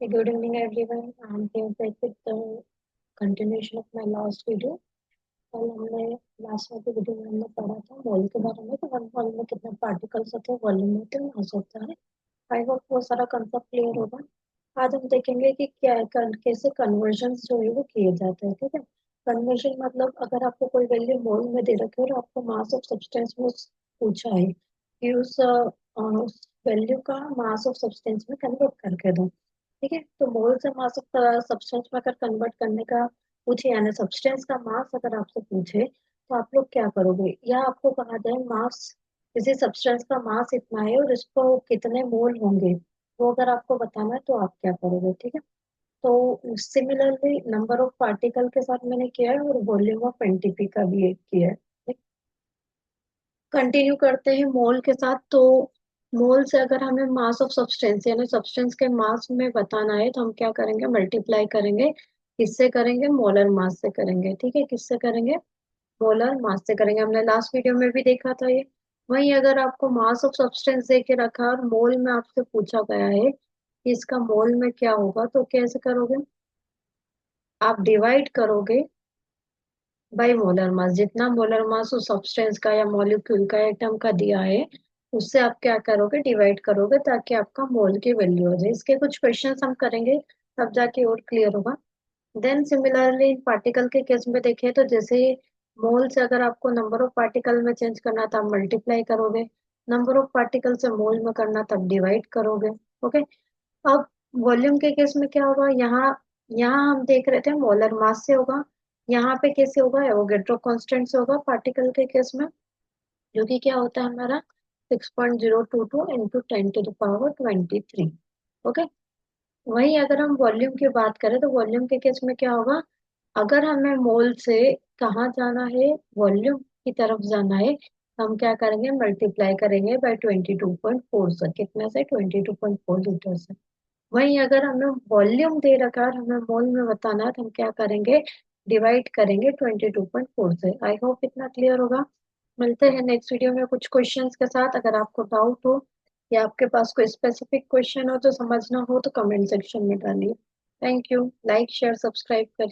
Hey, good evening, everyone. I'm here back with the continuation of my last video. कल हमने last वाली video में हमने पढ़ा था मॉल के बारे में, तो वन मॉल में कितने पार्टिकल्स होते हैं, वॉल्यूम होते हैं, मास होता है। आई होप वो सारा कंसेप्ट क्लियर होगा। आज हम देखेंगे कि कैसे कन्वर्जन जो है वो किए जाते हैं। ठीक है, कन्वर्जन मतलब अगर आपको कोई वैल्यू मोल में दे रखे हो और आपको मास ऑफ सब्सटेंस में पूछा है कि उस वैल्यू का मास ऑफ सब्सटेंस में कन्वर्ट करके दो। ठीक है, तो मोल से मास ऑफ सब्सटेंस में अगर कन्वर्ट करने का पूछे, यानी सब्सटेंस का मास अगर आपसे पूछे, तो आप लोग क्या करोगे? या आपको कहा जाए मास, किसी सब्सटेंस का मास इतना है और इसको कितने मोल होंगे, वो अगर आपको बताना है तो आप क्या करोगे? ठीक है, तो सिमिलरली नंबर ऑफ पार्टिकल के साथ मैंने किया है और वॉल्यूम ऑफ एनटीपी का भी एक किया है। कंटिन्यू करते हैं मोल के साथ। तो मोल से अगर हमें मास ऑफ सब्सटेंस यानी सब्सटेंस के मास में बताना है, तो हम क्या करेंगे? मल्टीप्लाई करेंगे। किससे करेंगे? मोलर मास से करेंगे। ठीक है, किससे करेंगे? मोलर मास से करेंगे। हमने लास्ट वीडियो में भी देखा था ये। वहीं अगर आपको मास ऑफ सब्सटेंस दे के रखा और मोल में आपसे पूछा गया है कि इसका मोल में क्या होगा, तो कैसे करोगे? आप डिवाइड करोगे बाई मोलर मास। जितना मोलर मास उस सब्सटेंस का या मॉलिक्यूल का, एटम का दिया है, उससे आप क्या करोगे? डिवाइड करोगे, ताकि आपका मोल की वैल्यू हो जाए। इसके कुछ क्वेश्चंस हम करेंगे, तब जाके और क्लियर होगा। देन सिमिलरली पार्टिकल के केस में देखें तो जैसे मोल से अगर आपको नंबर ऑफ पार्टिकल में चेंज करना था, मल्टीप्लाई करोगे। नंबर ऑफ पार्टिकल से मोल में करना तब डिवाइड करोगे। ओके, अब वॉल्यूम के केस में क्या होगा? यहाँ यहाँ हम देख रहे थे मोलर मास से होगा। यहाँ पे कैसे होगा? एवोगेड्रो कांस्टेंट से होगा पार्टिकल के केस में, जो कि क्या होता है हमारा 6.022 इंटू 10⁻23। ओके, वहीं अगर हम वॉल्यूम की बात करें तो वॉल्यूम के केस में क्या होगा? अगर हमें मोल से कहाँ जाना है? वॉल्यूम की तरफ जाना है, तो हम क्या करेंगे? मल्टीप्लाई करेंगे बाय 22.4 से। कितने से? 22.4 लीटर से। वहीं अगर हमें वॉल्यूम दे रखा है और हमें मोल में बताना है, तो हम क्या करेंगे? डिवाइड करेंगे 22.4 से। आई होप इतना क्लियर होगा। मिलते हैं नेक्स्ट वीडियो में कुछ क्वेश्चंस के साथ। अगर आपको डाउट हो या आपके पास कोई स्पेसिफिक क्वेश्चन हो जो समझना हो, तो कमेंट सेक्शन में डालिए। Thank you. Like share subscribe करिए।